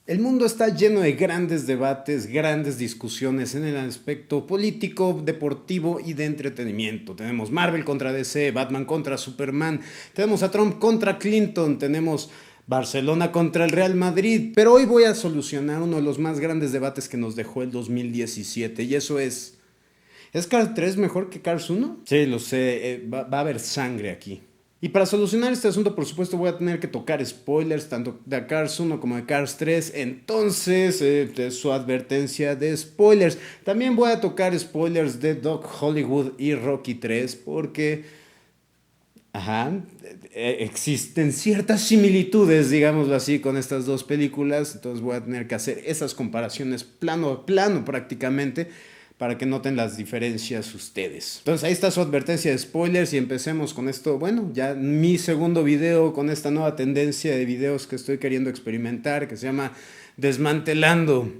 El mundo está lleno de grandes debates, grandes discusiones en el aspecto político, deportivo y de entretenimiento. Tenemos Marvel contra DC, Batman contra Superman, tenemos a Trump contra Clinton, tenemos Barcelona contra el Real Madrid. Pero hoy voy a solucionar uno de los más grandes debates que nos dejó el 2017 y eso ¿es Cars 3 mejor que Cars 1? Sí, lo sé, va a haber sangre aquí. Y para solucionar este asunto, por supuesto, voy a tener que tocar spoilers, tanto de Cars 1 como de Cars 3. Entonces, su advertencia de spoilers. También voy a tocar spoilers de Doc Hollywood y Rocky 3, porque, existen ciertas similitudes, digámoslo así, con estas dos películas. Entonces voy a tener que hacer esas comparaciones plano a plano prácticamente, para que noten las diferencias ustedes. Entonces ahí está su advertencia de spoilers y empecemos con esto. Bueno, ya mi segundo video con esta nueva tendencia de videos que estoy queriendo experimentar, que se llama Desmantelando.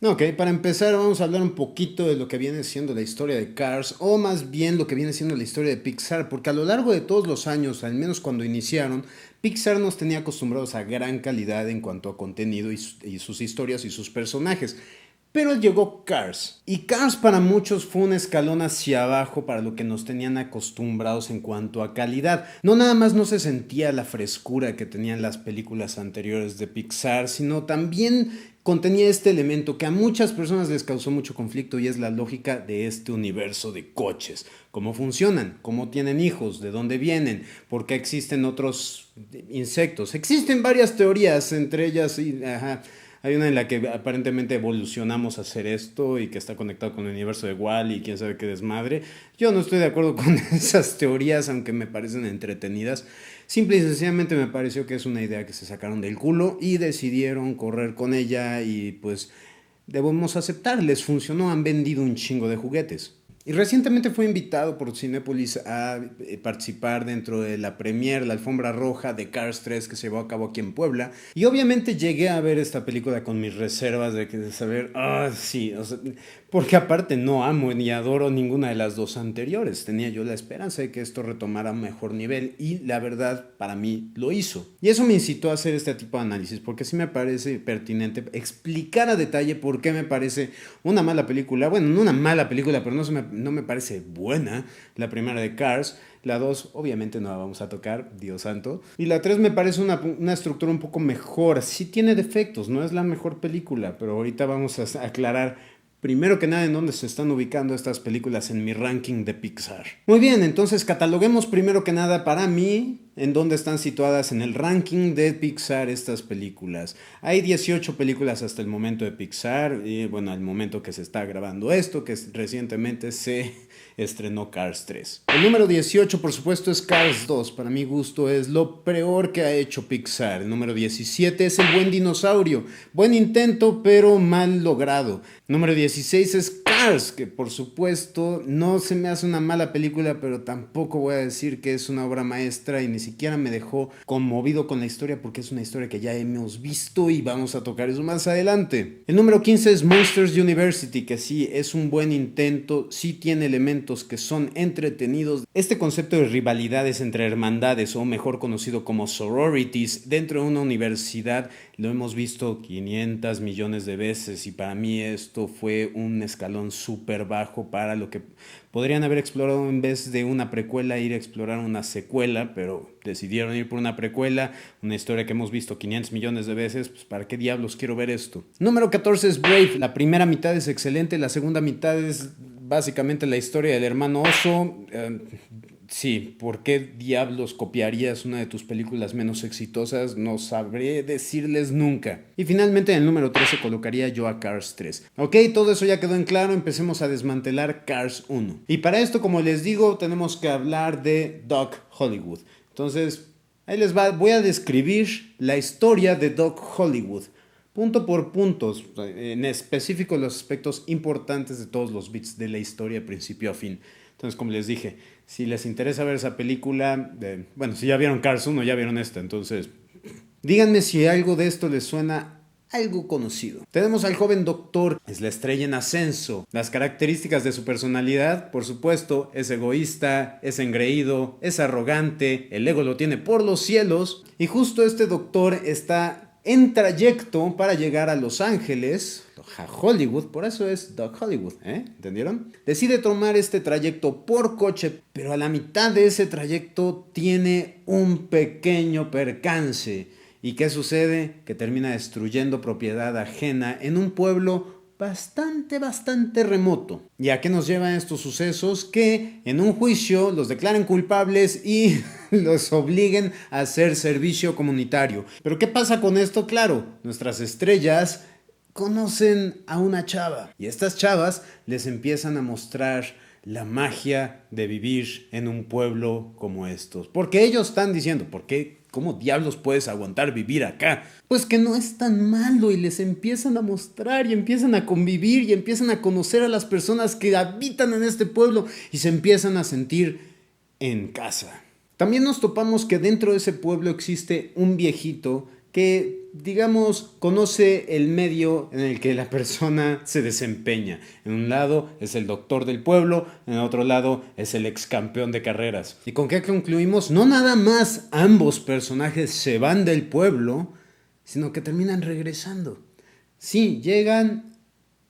Ok, para empezar vamos a hablar un poquito de lo que viene siendo la historia de Cars, o más bien lo que viene siendo la historia de Pixar, porque a lo largo de todos los años, al menos cuando iniciaron, Pixar nos tenía acostumbrados a gran calidad en cuanto a contenido y sus historias y sus personajes. Pero llegó Cars, y Cars para muchos fue un escalón hacia abajo para lo que nos tenían acostumbrados en cuanto a calidad. No nada más no se sentía la frescura que tenían las películas anteriores de Pixar, sino también contenía este elemento que a muchas personas les causó mucho conflicto, y es la lógica de este universo de coches. Cómo funcionan, cómo tienen hijos, de dónde vienen, por qué existen otros insectos. Existen varias teorías, entre ellas hay una en la que aparentemente evolucionamos a hacer esto y que está conectado con el universo de Wall-E y quién sabe qué desmadre. Yo no estoy de acuerdo con esas teorías, aunque me parecen entretenidas. Simple y sencillamente me pareció que es una idea que se sacaron del culo y decidieron correr con ella, y pues debemos aceptar, les funcionó, han vendido un chingo de juguetes. Y recientemente fue invitado por Cinépolis a participar dentro de la premiere, la alfombra roja de Cars 3 que se llevó a cabo aquí en Puebla. Y obviamente llegué a ver esta película con mis reservas de saber, sí, o sea, porque aparte no amo ni adoro ninguna de las dos anteriores. Tenía yo la esperanza de que esto retomara un mejor nivel, y la verdad para mí lo hizo. Y eso me incitó a hacer este tipo de análisis, porque sí me parece pertinente explicar a detalle por qué me parece una mala película. Bueno, no una mala película, pero no me parece buena la primera de Cars. La 2 obviamente no la vamos a tocar, Dios santo. Y la 3 me parece una estructura un poco mejor. Sí tiene defectos, no es la mejor película, pero ahorita vamos a aclarar primero que nada en dónde se están ubicando estas películas en mi ranking de Pixar. Muy bien, entonces cataloguemos primero que nada para mí en dónde están situadas en el ranking de Pixar estas películas. Hay 18 películas hasta el momento de Pixar, y bueno, al momento que se está grabando esto, que recientemente se estrenó Cars 3. El número 18, por supuesto, es Cars 2. Para mi gusto es lo peor que ha hecho Pixar. El número 17 es El Buen Dinosaurio. Buen intento, pero mal logrado. Número 16 es Cars, que por supuesto no se me hace una mala película, pero tampoco voy a decir que es una obra maestra, y ni siquiera me dejó conmovido con la historia, porque es una historia que ya hemos visto y vamos a tocar eso más adelante. El número 15 es Monsters University, que sí es un buen intento, sí tiene elementos que son entretenidos. Este concepto de rivalidades entre hermandades, o mejor conocido como sororities, dentro de una universidad, lo hemos visto 500 millones de veces, y para mí esto fue un escalón súper bajo para lo que podrían haber explorado. En vez de una precuela, ir a explorar una secuela, pero decidieron ir por una precuela, una historia que hemos visto 500 millones de veces. Pues ¿para qué diablos quiero ver esto? Número 14 es Brave. La primera mitad es excelente, la segunda mitad es básicamente la historia del hermano oso. Sí, ¿por qué diablos copiarías una de tus películas menos exitosas? No sabré decirles nunca. Y finalmente en el número 13 colocaría yo a Cars 3. Ok, todo eso ya quedó en claro, empecemos a desmantelar Cars 1. Y para esto, como les digo, tenemos que hablar de Doc Hollywood. Entonces, ahí les va, voy a describir la historia de Doc Hollywood, punto por puntos, en específico los aspectos importantes de todos los bits de la historia, principio a fin. Entonces, como les dije, si les interesa ver esa película, bueno, si ya vieron Cars 1, ya vieron esta, entonces díganme si algo de esto les suena algo conocido. Tenemos al joven doctor, es la estrella en ascenso. Las características de su personalidad, por supuesto, es egoísta, es engreído, es arrogante, el ego lo tiene por los cielos. Y justo este doctor está en trayecto para llegar a Los Ángeles, a Hollywood, por eso es Doc Hollywood, ¿entendieron? Decide tomar este trayecto por coche, pero a la mitad de ese trayecto tiene un pequeño percance. ¿Y qué sucede? Que termina destruyendo propiedad ajena en un pueblo bastante remoto. ¿Y a qué nos llevan estos sucesos? Que en un juicio los declaren culpables y los obliguen a hacer servicio comunitario. ¿Pero qué pasa con esto? Claro, nuestras estrellas conocen a una chava y estas chavas les empiezan a mostrar la magia de vivir en un pueblo como estos. Porque ellos están diciendo, ¿cómo diablos puedes aguantar vivir acá? Pues que no es tan malo y les empiezan a mostrar y empiezan a convivir y empiezan a conocer a las personas que habitan en este pueblo y se empiezan a sentir en casa. También nos topamos que dentro de ese pueblo existe un viejito que, digamos, conoce el medio en el que la persona se desempeña. En un lado es el doctor del pueblo, en el otro lado es el ex campeón de carreras. ¿Y con qué concluimos? No nada más ambos personajes se van del pueblo, sino que terminan regresando. Sí, llegan,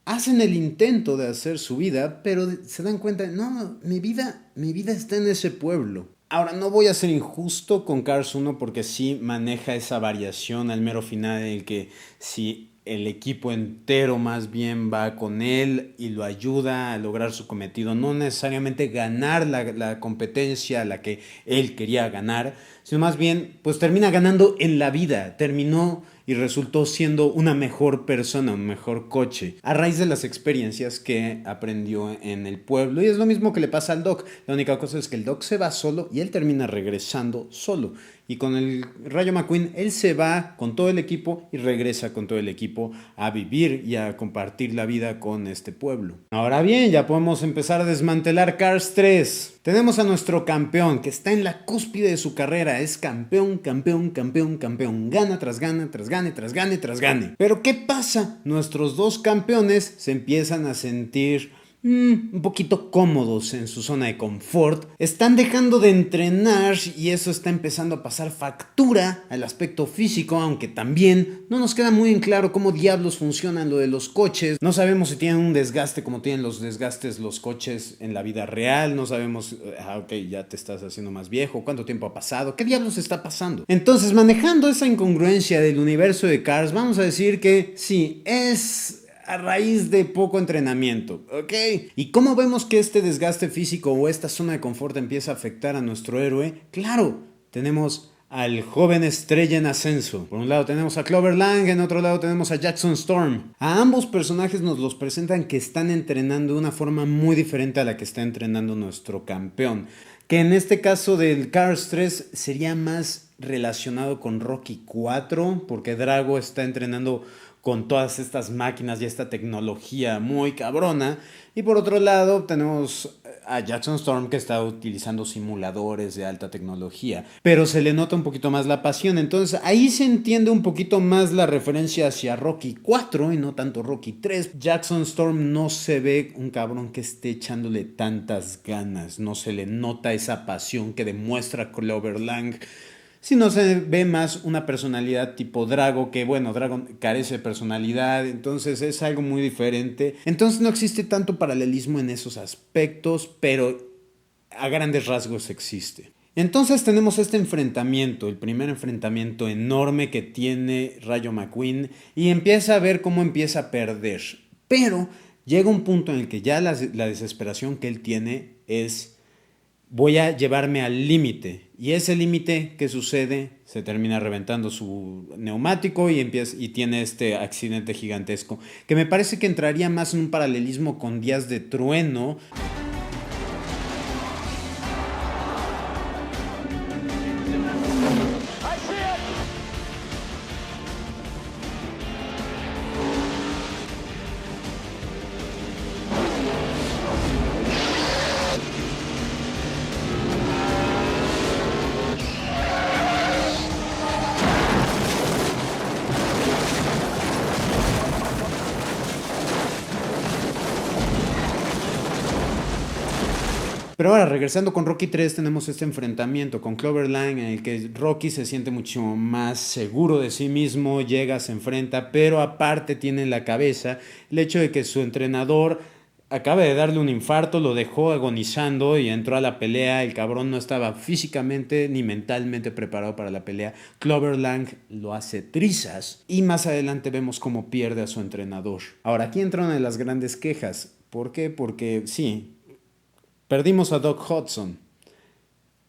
hacen el intento de hacer su vida, pero se dan cuenta, no, mi vida está en ese pueblo. Ahora, no voy a ser injusto con Cars 1 porque sí maneja esa variación al mero final en el que si el equipo entero más bien va con él y lo ayuda a lograr su cometido, no necesariamente ganar la competencia a la que él quería ganar, sino más bien pues termina ganando en la vida, terminó y resultó siendo una mejor persona, un mejor coche, a raíz de las experiencias que aprendió en el pueblo. Y es lo mismo que le pasa al Doc. La única cosa es que el Doc se va solo y él termina regresando solo. Y con el Rayo McQueen, él se va con todo el equipo y regresa con todo el equipo a vivir y a compartir la vida con este pueblo. Ahora bien, ya podemos empezar a desmantelar Cars 3. Tenemos a nuestro campeón que está en la cúspide de su carrera. Es campeón. Gana tras gane. Pero ¿qué pasa? Nuestros dos campeones se empiezan a sentir un poquito cómodos en su zona de confort, están dejando de entrenar y eso está empezando a pasar factura al aspecto físico, aunque también no nos queda muy en claro cómo diablos funcionan lo de los coches. No sabemos si tienen un desgaste como tienen los desgastes los coches en la vida real, no sabemos, ok, ya te estás haciendo más viejo, cuánto tiempo ha pasado, qué diablos está pasando. Entonces, manejando esa incongruencia del universo de Cars, vamos a decir que sí, es a raíz de poco entrenamiento, ¿ok? ¿Y cómo vemos que este desgaste físico o esta zona de confort empieza a afectar a nuestro héroe? Claro, tenemos al joven estrella en ascenso. Por un lado tenemos a Clover Lang, en otro lado tenemos a Jackson Storm. A ambos personajes nos los presentan que están entrenando de una forma muy diferente a la que está entrenando nuestro campeón, que en este caso del Cars 3 sería más relacionado con Rocky 4, porque Drago está entrenando con todas estas máquinas y esta tecnología muy cabrona. Y por otro lado tenemos a Jackson Storm que está utilizando simuladores de alta tecnología, pero se le nota un poquito más la pasión. Entonces ahí se entiende un poquito más la referencia hacia Rocky 4 y no tanto Rocky 3. Jackson Storm no se ve un cabrón que esté echándole tantas ganas, no se le nota esa pasión que demuestra Clover Lang. Si no, se ve más una personalidad tipo Drago, que bueno, Drago carece de personalidad, entonces es algo muy diferente. Entonces no existe tanto paralelismo en esos aspectos, pero a grandes rasgos existe. Entonces tenemos este enfrentamiento, el primer enfrentamiento enorme que tiene Rayo McQueen, y empieza a ver cómo empieza a perder. Pero llega un punto en el que ya la desesperación que él tiene es: voy a llevarme al límite. Y ese límite, ¿qué sucede? Se termina reventando su neumático y tiene este accidente gigantesco, que me parece que entraría más en un paralelismo con Días de Trueno. Pero ahora, regresando con Rocky 3, tenemos este enfrentamiento con Clover Lang en el que Rocky se siente mucho más seguro de sí mismo, llega, se enfrenta, pero aparte tiene en la cabeza el hecho de que su entrenador acaba de darle un infarto, lo dejó agonizando y entró a la pelea. El cabrón no estaba físicamente ni mentalmente preparado para la pelea. Clover Lang lo hace trizas y más adelante vemos cómo pierde a su entrenador. Ahora, aquí entra una de las grandes quejas. ¿Por qué? Porque sí, perdimos a Doc Hudson,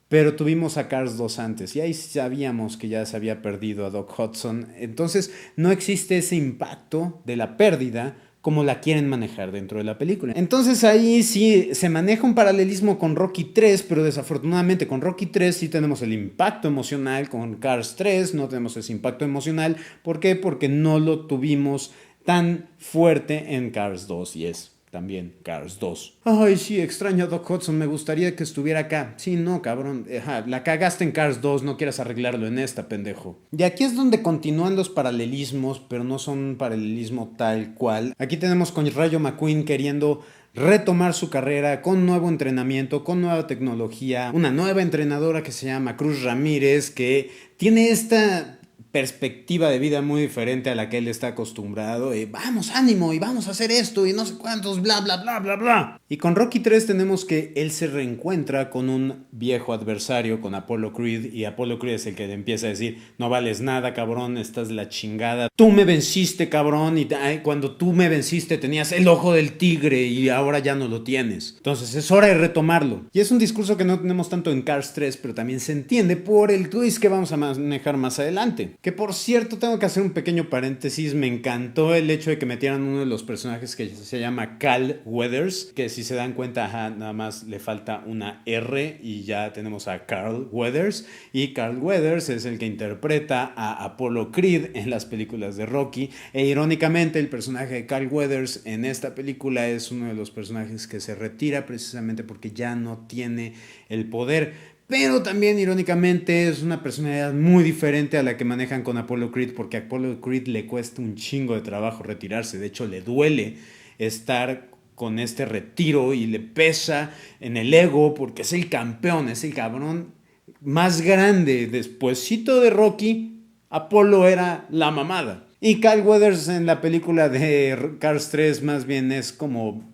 pero tuvimos a Cars 2 antes y ahí sabíamos que ya se había perdido a Doc Hudson. Entonces no existe ese impacto de la pérdida como la quieren manejar dentro de la película. Entonces ahí sí se maneja un paralelismo con Rocky 3, pero desafortunadamente con Rocky 3 sí tenemos el impacto emocional, con Cars 3 no tenemos ese impacto emocional. ¿Por qué? Porque no lo tuvimos tan fuerte en Cars 2 y es también Cars 2. Ay, sí, extraño a Doc Hudson, me gustaría que estuviera acá. Sí, no, cabrón, la cagaste en Cars 2, no quieras arreglarlo en esta, pendejo. Y aquí es donde continúan los paralelismos, pero no son un paralelismo tal cual. Aquí tenemos con Rayo McQueen queriendo retomar su carrera con nuevo entrenamiento, con nueva tecnología, una nueva entrenadora que se llama Cruz Ramírez, que tiene esta perspectiva de vida muy diferente a la que él está acostumbrado. Vamos, ánimo, y vamos a hacer esto, y no sé cuántos, bla, bla, bla, bla, bla. Y con Rocky 3 tenemos que él se reencuentra con un viejo adversario, con Apollo Creed, y Apollo Creed es el que le empieza a decir, no vales nada, cabrón, estás de la chingada. Tú me venciste, cabrón, y cuando tú me venciste tenías el ojo del tigre, y ahora ya no lo tienes. Entonces es hora de retomarlo. Y es un discurso que no tenemos tanto en Cars 3, pero también se entiende por el twist que vamos a manejar más adelante. Que por cierto, tengo que hacer un pequeño paréntesis. Me encantó el hecho de que metieran uno de los personajes que se llama Carl Weathers. Que si se dan cuenta, nada más le falta una R y ya tenemos a Carl Weathers. Y Carl Weathers es el que interpreta a Apollo Creed en las películas de Rocky. E irónicamente, el personaje de Carl Weathers en esta película es uno de los personajes que se retira precisamente porque ya no tiene el poder. Pero también, irónicamente, es una personalidad muy diferente a la que manejan con Apollo Creed, porque a Apollo Creed le cuesta un chingo de trabajo retirarse. De hecho, le duele estar con este retiro y le pesa en el ego porque es el campeón, es el cabrón más grande. Despuésito de Rocky, Apollo era la mamada. Y Carl Weathers en la película de Cars 3 más bien es como...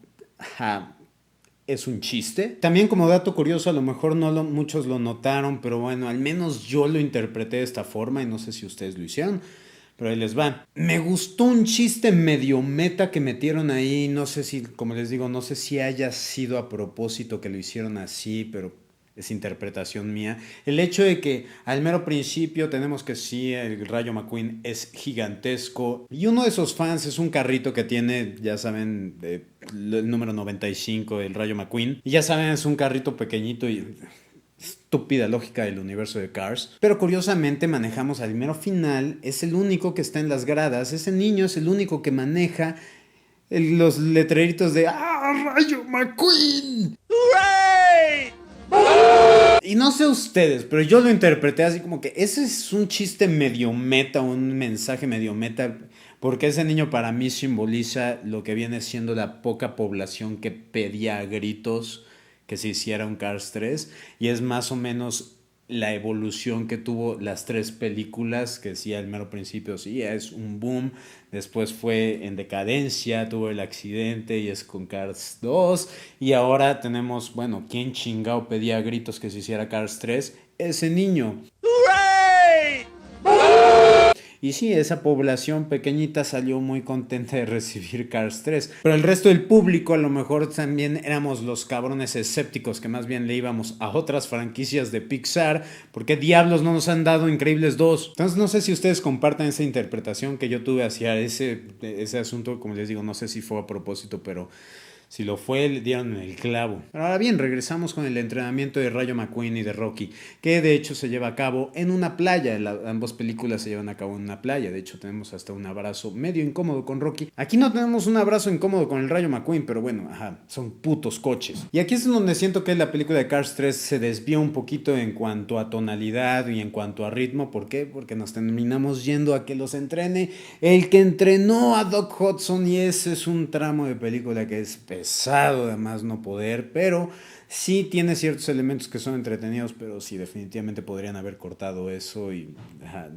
es un chiste. También como dato curioso, a lo mejor muchos lo notaron, pero bueno, al menos yo lo interpreté de esta forma y no sé si ustedes lo hicieron, pero ahí les va. Me gustó un chiste medio meta que metieron ahí, no sé si, como les digo, no sé si haya sido a propósito que lo hicieron así, pero es interpretación mía. El hecho de que al mero principio tenemos que sí, el Rayo McQueen es gigantesco y uno de esos fans es un carrito que tiene, ya saben, el número 95 del Rayo McQueen. Y ya saben, es un carrito pequeñito y... estúpida lógica del universo de Cars. Pero curiosamente manejamos al mero final, es el único que está en las gradas, ese niño es el único que maneja los letreritos de ¡Ah, Rayo McQueen! ¡Hooray! Y no sé ustedes, pero yo lo interpreté así como que ese es un chiste medio meta, un mensaje medio meta, porque ese niño para mí simboliza lo que viene siendo la poca población que pedía a gritos que se hiciera un Cars 3 y es más o menos la evolución que tuvo las tres películas, que sí al mero principio sí es un boom, después fue en decadencia, tuvo el accidente y es con Cars 2 y ahora tenemos, bueno, ¿quién chingao pedía a gritos que se hiciera Cars 3? Ese niño. ¡Hooray! Y sí, esa población pequeñita salió muy contenta de recibir Cars 3. Pero el resto del público a lo mejor también éramos los cabrones escépticos que más bien le íbamos a otras franquicias de Pixar. ¿Por qué diablos no nos han dado Increíbles 2? Entonces no sé si ustedes compartan esa interpretación que yo tuve hacia ese asunto. Como les digo, no sé si fue a propósito, pero... si lo fue, le dieron en el clavo. Ahora bien, regresamos con el entrenamiento de Rayo McQueen y de Rocky, que de hecho se lleva a cabo en una playa. Ambas películas se llevan a cabo en una playa. De hecho, tenemos hasta un abrazo medio incómodo con Rocky. Aquí no tenemos un abrazo incómodo con el Rayo McQueen, pero bueno, son putos coches. Y aquí es donde siento que la película de Cars 3 se desvía un poquito en cuanto a tonalidad y en cuanto a ritmo. ¿Por qué? Porque nos terminamos yendo a que los entrene el que entrenó a Doc Hudson y ese es un tramo de película que es pesado de más no poder, pero Sí tiene ciertos elementos que son entretenidos, pero sí, definitivamente podrían haber cortado eso y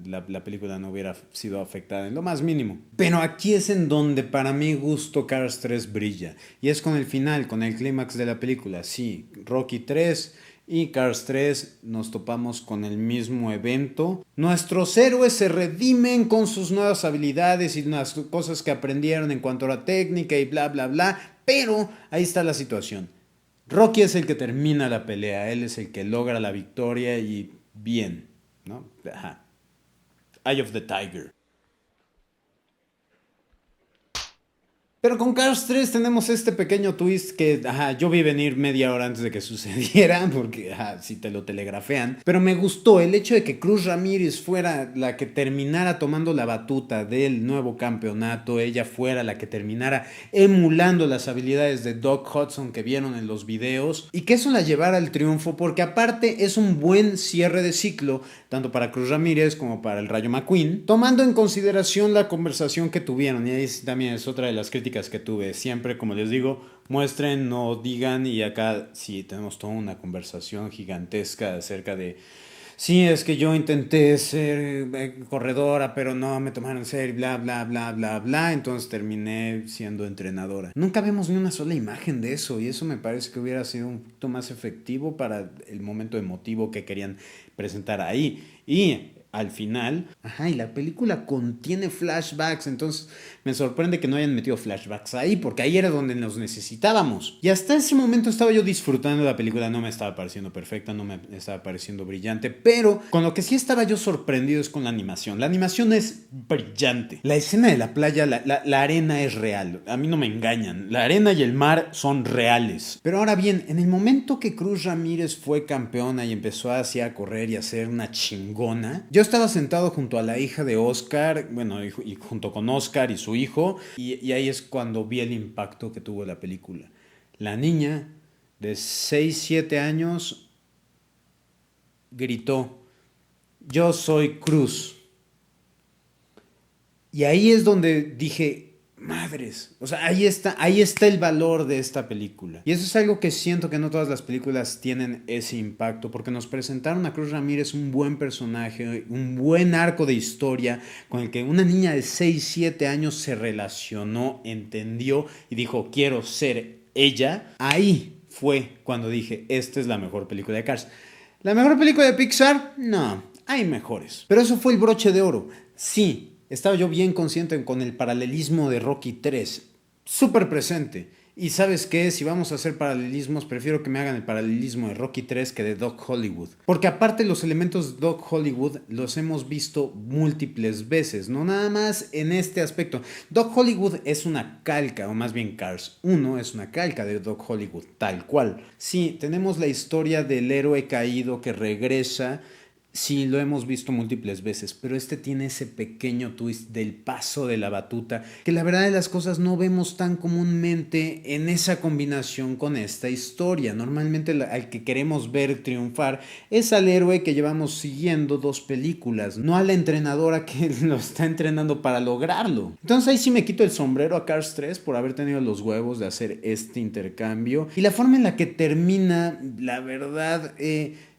la película no hubiera sido afectada en lo más mínimo. Pero aquí es en donde para mi gusto Cars 3 brilla. Y es con el final, con el clímax de la película. Sí, Rocky 3 y Cars 3 nos topamos con el mismo evento. Nuestros héroes se redimen con sus nuevas habilidades y las cosas que aprendieron en cuanto a la técnica y bla bla bla. Pero ahí está la situación. Rocky es el que termina la pelea, él es el que logra la victoria y bien, ¿no? Ajá. Eye of the Tiger. Pero con Cars 3 tenemos este pequeño twist que, yo vi venir media hora antes de que sucediera, porque, si te lo telegrafean. Pero me gustó el hecho de que Cruz Ramírez fuera la que terminara tomando la batuta del nuevo campeonato, ella fuera la que terminara emulando las habilidades de Doc Hudson que vieron en los videos, y que eso la llevara al triunfo, porque aparte es un buen cierre de ciclo, tanto para Cruz Ramírez como para el Rayo McQueen, tomando en consideración la conversación que tuvieron, y ahí también es otra de las críticas que tuve. Siempre, como les digo, muestren, no digan, y acá sí tenemos toda una conversación gigantesca acerca de sí, es que yo intenté ser corredora, pero no me tomaron en serio, bla, bla, bla, bla, bla, entonces terminé siendo entrenadora. Nunca vemos ni una sola imagen de eso y eso me parece que hubiera sido un poquito más efectivo para el momento emotivo que querían presentar ahí. Y al final, y la película contiene flashbacks, entonces me sorprende que no hayan metido flashbacks ahí, porque ahí era donde los necesitábamos. Y hasta ese momento estaba yo disfrutando de la película, no me estaba pareciendo perfecta, no me estaba pareciendo brillante, pero con lo que sí estaba yo sorprendido es con la animación. La animación es brillante. La escena de la playa, la arena es real, a mí no me engañan, la arena y el mar son reales. Pero ahora bien, en el momento que Cruz Ramírez fue campeona y empezó así a correr y a ser una chingona, yo estaba sentado junto a la hija de Oscar, bueno, y junto con Oscar y su hijo, y ahí es cuando vi el impacto que tuvo la película. La niña de 6 7 años gritó, yo soy Cruz. Y ahí es donde dije, madres, o sea, ahí está el valor de esta película. Y eso es algo que siento que no todas las películas tienen ese impacto, porque nos presentaron a Cruz Ramírez un buen personaje, un buen arco de historia, con el que una niña de 6 7 años se relacionó, entendió y dijo, quiero ser ella. Ahí fue cuando dije, esta es la mejor película de Cars. ¿La mejor película de Pixar? No, hay mejores. Pero eso fue el broche de oro. Sí, estaba yo bien consciente con el paralelismo de Rocky 3, súper presente. Y sabes qué, si vamos a hacer paralelismos, prefiero que me hagan el paralelismo de Rocky 3 que de Doc Hollywood. Porque aparte los elementos de Doc Hollywood los hemos visto múltiples veces, no nada más en este aspecto. Doc Hollywood es una calca, o más bien Cars 1 es una calca de Doc Hollywood, tal cual. Sí, tenemos la historia del héroe caído que regresa. Sí, lo hemos visto múltiples veces, pero este tiene ese pequeño twist del paso de la batuta, que la verdad de las cosas no vemos tan comúnmente en esa combinación con esta historia. Normalmente al que queremos ver triunfar es al héroe que llevamos siguiendo 2 películas, no a la entrenadora que lo está entrenando para lograrlo. Entonces ahí sí me quito el sombrero a Cars 3 por haber tenido los huevos de hacer este intercambio. Y la forma en la que termina, la verdad,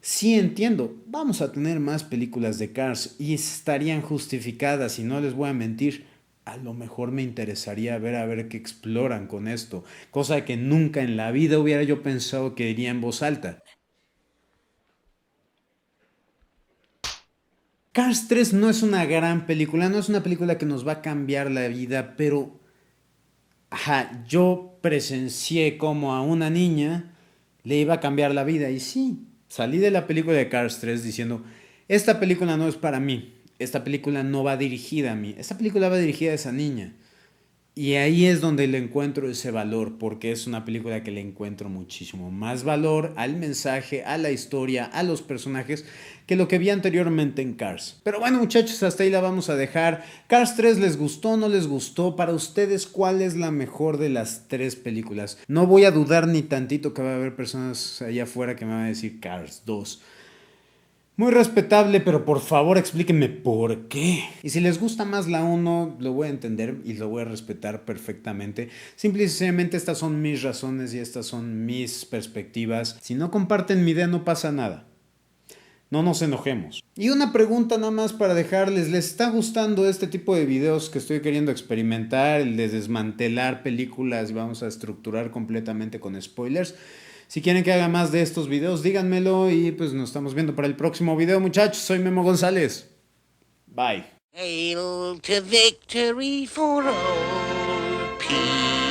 sí entiendo, vamos a tener más películas de Cars y estarían justificadas y no les voy a mentir, a lo mejor me interesaría ver a ver qué exploran con esto, cosa que nunca en la vida hubiera yo pensado que diría en voz alta. Cars 3 no es una gran película, no es una película que nos va a cambiar la vida, pero yo presencié como a una niña le iba a cambiar la vida y sí, salí de la película de Cars 3 diciendo, esta película no es para mí, esta película no va dirigida a mí, esta película va dirigida a esa niña. Y ahí es donde le encuentro ese valor, porque es una película que le encuentro muchísimo más valor al mensaje, a la historia, a los personajes, que lo que vi anteriormente en Cars. Pero bueno, muchachos, hasta ahí la vamos a dejar. ¿Cars 3 les gustó o no les gustó? Para ustedes, ¿cuál es la mejor de las 3 películas? No voy a dudar ni tantito que va a haber personas allá afuera que me van a decir Cars 2. Muy respetable, pero por favor explíquenme por qué. Y si les gusta más la uno, lo voy a entender y lo voy a respetar perfectamente. Simple y sencillamente estas son mis razones y estas son mis perspectivas. Si no comparten mi idea no pasa nada. No nos enojemos. Y una pregunta nada más para dejarles, ¿les está gustando este tipo de videos que estoy queriendo experimentar? El de desmantelar películas y vamos a estructurar completamente con spoilers. Si quieren que haga más de estos videos, díganmelo y pues nos estamos viendo para el próximo video, muchachos. Soy Memo González. Bye. Hail to victory for all people.